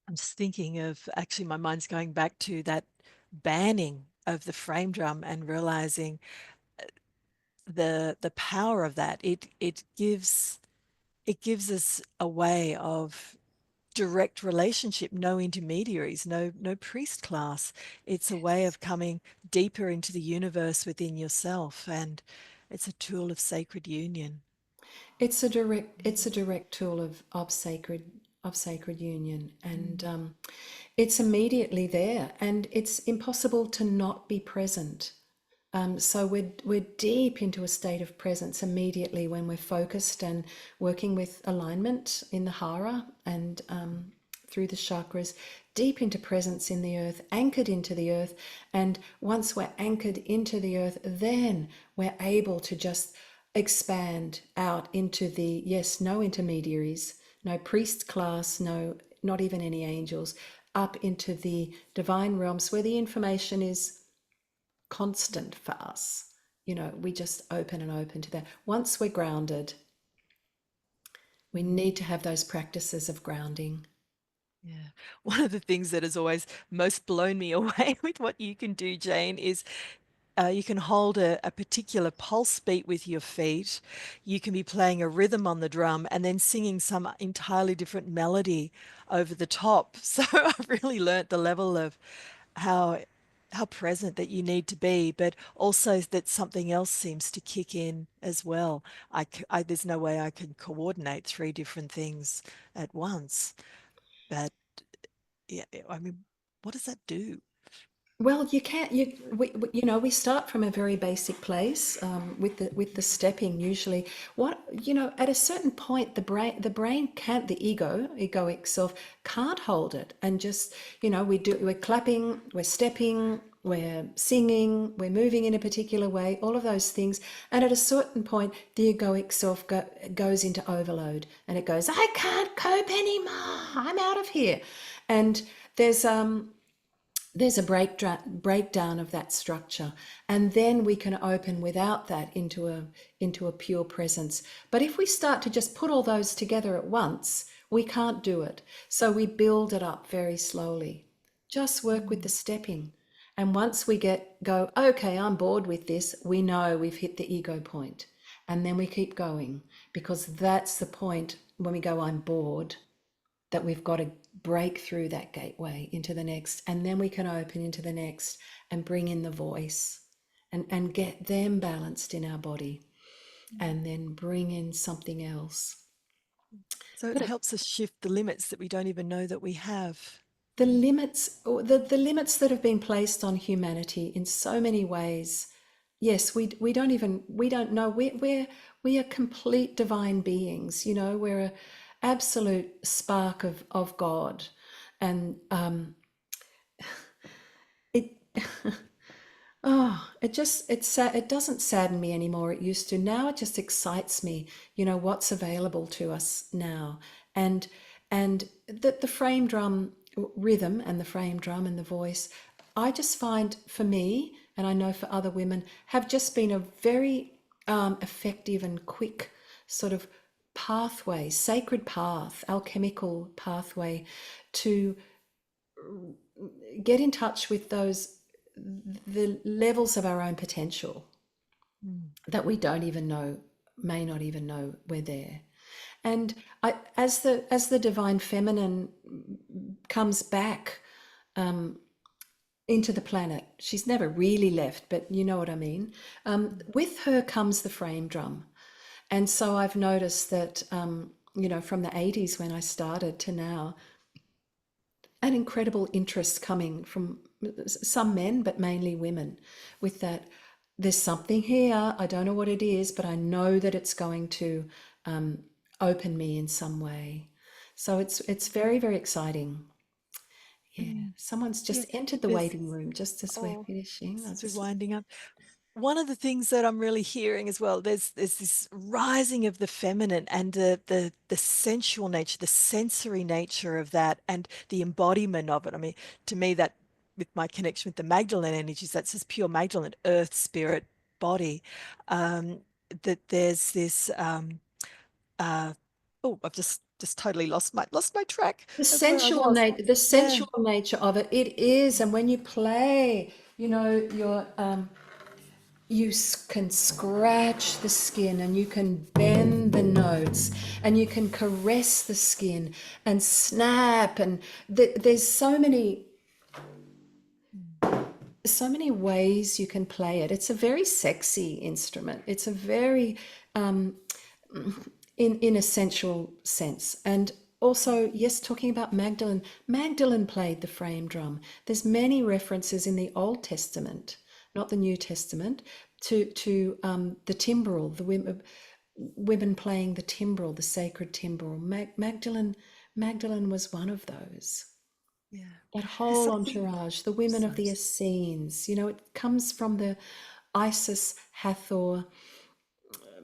I'm just thinking of, actually, my mind's going back to that banning of the frame drum and realizing the power of that. It gives us a way of direct relationship, no intermediaries, no priest class. It's a way of coming deeper into the universe within yourself, and it's a tool of sacred union. It's a direct tool of sacred union, and it's immediately there, and it's impossible to not be present. So we're deep into a state of presence immediately when we're focused and working with alignment in the hara and through the chakras, deep into presence in the earth, anchored into the earth. And once we're anchored into the earth, then we're able to just expand out into the, yes, no intermediaries, no priest class, no, not even any angels, up into the divine realms where the information is constant for us. We just open and open to that. Once we're grounded, we need to have those practices of grounding. Yeah. One of the things that has always most blown me away with what you can do, Jane, is you can hold a particular pulse beat with your feet. You can be playing a rhythm on the drum and then singing some entirely different melody over the top. So I've really learnt the level of how present that you need to be, but also that something else seems to kick in as well. There's no way I can coordinate three different things at once. But yeah, I mean, what does that do? Well, you can't. We start from a very basic place with the stepping. Usually, at a certain point, the brain can't, the egoic self can't hold it, and just we're clapping, we're stepping, we're singing, we're moving in a particular way, all of those things, and at a certain point, the egoic self goes into overload, and it goes, I can't cope anymore. I'm out of here, and there's a breakdown of that structure, and then we can open without that into a pure presence. But if we start to just put all those together at once, we can't do it. So we build it up very slowly. Just work with the stepping. And once we go, okay, I'm bored with this, we know we've hit the ego point. And then we keep going, because that's the point when we go, I'm bored, that we've got to break through that gateway into the next, and then we can open into the next and bring in the voice and get them balanced in our body, and then bring in something else. So it But helps us shift the limits that we don't even know that we have. the limits, the limits that have been placed on humanity in so many ways, yes, we don't know, we are complete divine beings. We're a absolute spark of God, and it it doesn't sadden me anymore. It used to. Now it just excites me, what's available to us now. And the frame drum rhythm, and the frame drum and the voice, I just find, for me, and I know for other women, have just been a very effective and quick sort of pathway, sacred path, alchemical pathway to get in touch with the levels of our own potential that we don't even know, may not even know we're there. And as the divine feminine comes back into the planet, she's never really left, but you know what I mean. With her comes the frame drum, and so I've noticed that from the 80s when I started to now, an incredible interest coming from some men, but mainly women, with that. There's something here. I don't know what it is, but I know that it's going to open me in some way. So it's very, very exciting. Yeah, someone's Yeah, just entered the there's, waiting room just as we're finishing. as we're winding up. One of the things that I'm really hearing as well, there's this rising of the feminine and the sensual nature, the sensory nature of that, and the embodiment of it. I mean, to me, that with my connection with the Magdalene energies, that's just pure Magdalene, earth, spirit, body. That there's this. Oh, I've just totally lost my track The of where I sensual was. nature, the Yeah. sensual nature of it, it is. And when you play, can scratch the skin and you can bend the notes and you can caress the skin and snap, and there's so many ways you can play it. It's a very sexy instrument. It's a very in a sensual sense. And also, yes, talking about Magdalene played the frame drum. There's many references in the Old Testament, not the New Testament, to the timbrel, the women playing the timbrel, the sacred timbrel. Magdalene was one of those. Yeah. That There's whole something. entourage, the women of the Sorry. Essenes, it comes from the Isis, Hathor,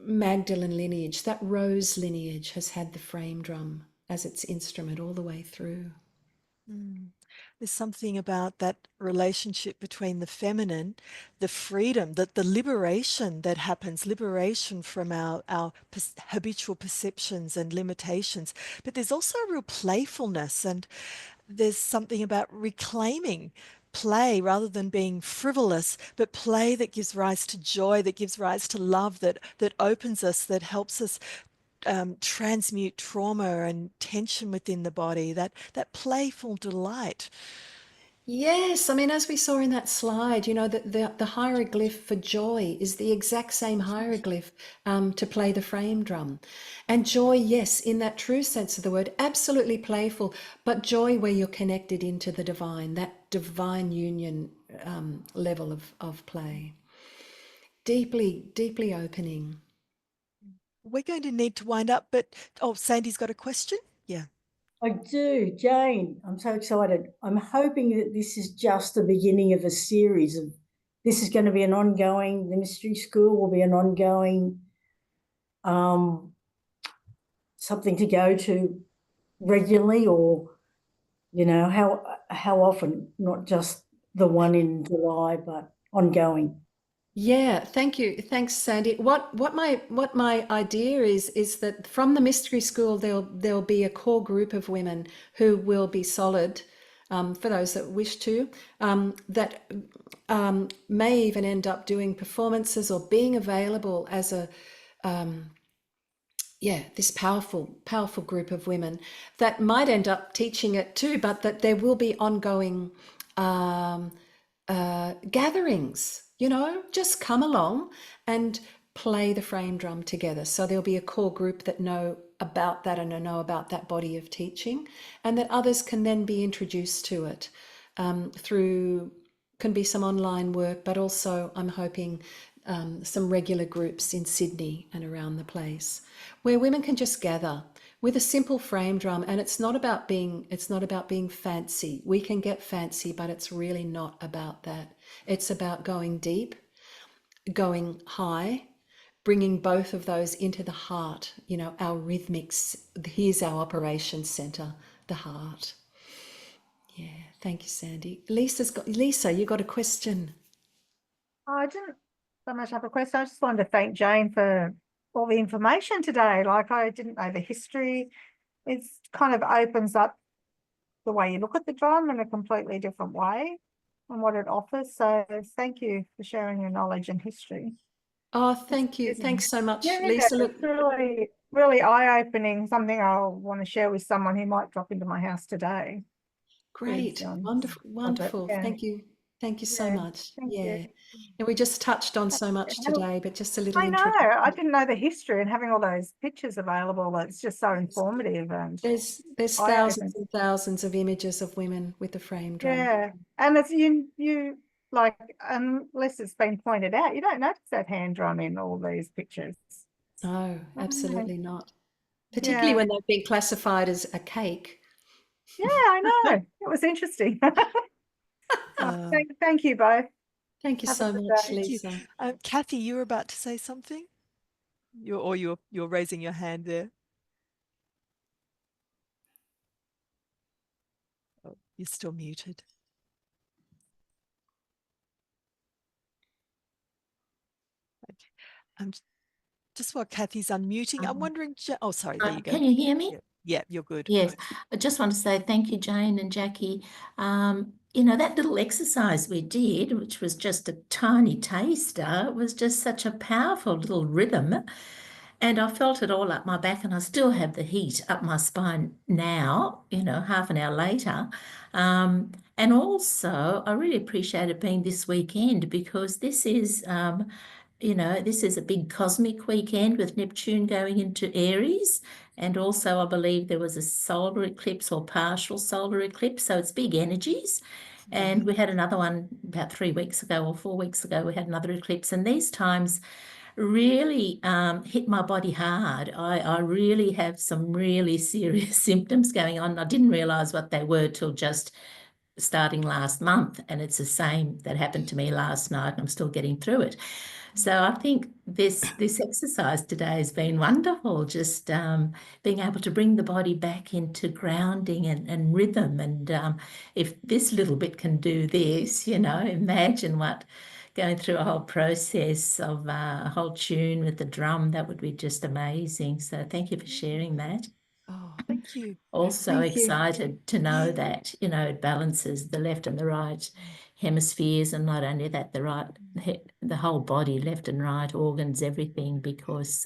Magdalene lineage. That Rose lineage has had the frame drum as its instrument all the way through. There's something about that relationship between the feminine, the freedom, that the liberation that happens, liberation from our habitual perceptions and limitations. But there's also a real playfulness, and there's something about reclaiming play rather than being frivolous, but play that gives rise to joy, that gives rise to love, that opens us, that helps us transmute trauma and tension within the body, that playful delight. Yes, I mean, as we saw in that slide, the hieroglyph for joy is the exact same hieroglyph to play the frame drum. And joy, yes, in that true sense of the word, absolutely playful, but joy where you're connected into the divine, that divine union level of play. Deeply, deeply opening. We're going to need to wind up, but Sandy's got a question. Yeah. I do. Jane, I'm so excited. I'm hoping that this is just the beginning of a series of, this is going to be an ongoing, the mystery school will be an ongoing something to go to regularly, or, how often, not just the one in July, but ongoing. Yeah, thank you. Thanks, Sandy. What my idea is that from the mystery school there'll be a core group of women who will be solid, for those that wish to, that may even end up doing performances or being available as a this powerful group of women that might end up teaching it too, but that there will be ongoing gatherings, just come along and play the frame drum together. So there'll be a core group that know about that and know about that body of teaching, and that others can then be introduced to it through, can be some online work, but also I'm hoping some regular groups in Sydney and around the place where women can just gather with a simple frame drum. And it's not about being fancy. We can get fancy, but it's really not about that. It's about going deep, going high, bringing both of those into the heart, our rhythmics. Here's our operation center, the heart. Yeah, thank you, Sandy. Lisa, you got a question? I didn't so much have a question. I just wanted to thank Jane for all the information today. Like, I didn't know the history. It kind of opens up the way you look at the drum in a completely different way and what it offers. So thank you for sharing your knowledge and history. Oh, thank you. Thanks so much, Yeah, Lisa. Look, it's really, really eye-opening, something I'll want to share with someone who might drop into my house today. great, wonderful. Yeah. Thank you. Thank you so much. Thank Yeah. you. And we just touched on so much today, but just a little I know, introduction. I didn't know the history, and having all those pictures available, it's just so informative. And There's eye-opening. thousands and thousands of images of women with the frame drum. Yeah, and it's you like, unless it's been pointed out, you don't notice that hand drum in all these pictures. No, Oh, absolutely not. Particularly when they've been classified as a cake. Yeah, I know. It was interesting. Thank you both. Thank you Have a so good much, day. Lisa. Kathy, you were about to say something? You're raising your hand there. Oh, you're still muted. Okay. Just while Kathy's unmuting, I'm wondering. Oh, sorry. There you go. Can you hear me? Yeah, you're good. Yes, I just want to say thank you, Jane and Jackie. you know, that little exercise we did, which was just a tiny taster, was just such a powerful little rhythm. And I felt it all up my back, and I still have the heat up my spine now, you know, half an hour later. And also, I really appreciated being this weekend because this is, you know, this is a big cosmic weekend with Neptune going into Aries. And also, I believe there was a solar eclipse or partial solar eclipse. So it's big energies. And we had another one about 3 weeks ago or 4 weeks ago. We had another eclipse. And these times really hit my body hard. I really have some really serious symptoms going on. I didn't realize what they were till just starting last month, and it's the same that happened to me last night, and I'm still getting through it. So I think this exercise today has been wonderful, just being able to bring the body back into grounding and rhythm. And if this little bit can do this, you know, imagine what going through a whole process of a whole tune with the drum, that would be just amazing. So thank you for sharing that. Oh, thank you. Also Thank you. excited to know that, you know, it balances the left and the right hemispheres, and not only that, the whole body, left and right organs, everything, because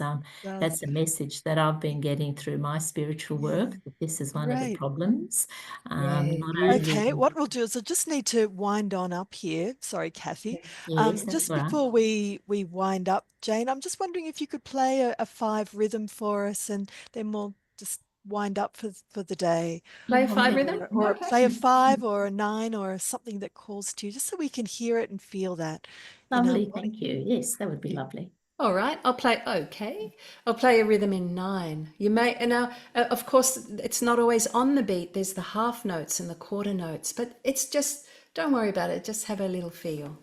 that's a message that I've been getting through my spiritual work. That this is one of the Great. problems. Yay. Not Okay, only, what we'll do is I just need to wind on up here. Sorry, Kathy. yes, that's Just right. before we wind up, Jane, I'm just wondering if you could play a 5 rhythm for us, and then we'll just wind up for the day. Play a 5 rhythm? Or Okay. play a 5 or a 9 or something that calls to you, just so we can hear it and feel that. Lovely, thank you. Yes, that would be lovely. All right, I'll play a rhythm in 9. You may, and now, of course, it's not always on the beat. There's the half notes and the quarter notes, but it's just, don't worry about it. Just have a little feel.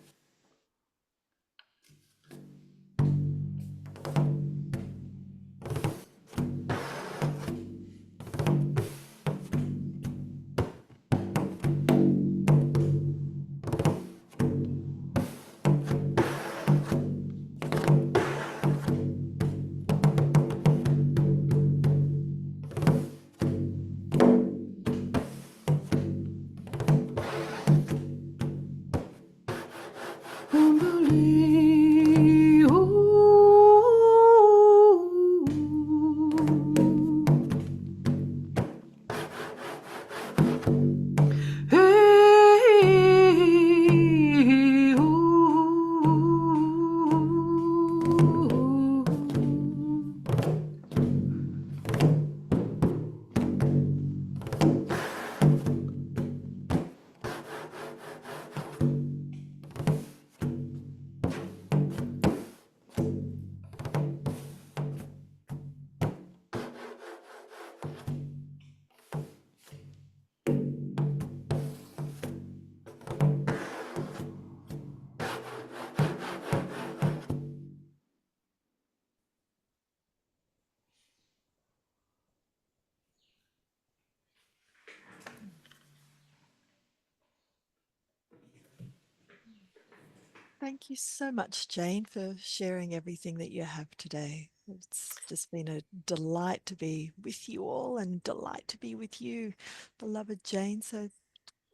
Thank you so much, Jane, for sharing everything that you have today. It's just been a delight to be with you all, and delight to be with you, beloved Jane. So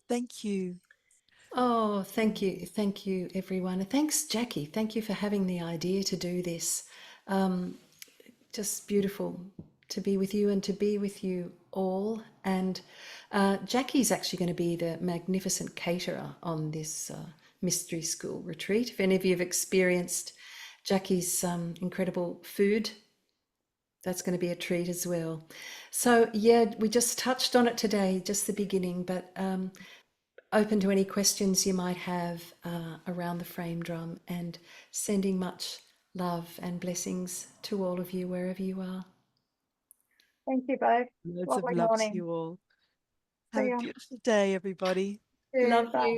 thank you. Oh, thank you, everyone. Thanks, Jackie. Thank you for having the idea to do this. Just beautiful to be with you and to be with you all. And Jackie's actually going to be the magnificent caterer on this mystery school retreat. If any of you have experienced Jackie's incredible food, that's going to be a treat as well. So yeah, we just touched on it today, just the beginning, but open to any questions you might have around the frame drum, and sending much love and blessings to all of you wherever you are. Thank you both. Loads of Lovely love to morning. you all. See Have a ya. beautiful day, everybody. Love Bye. you.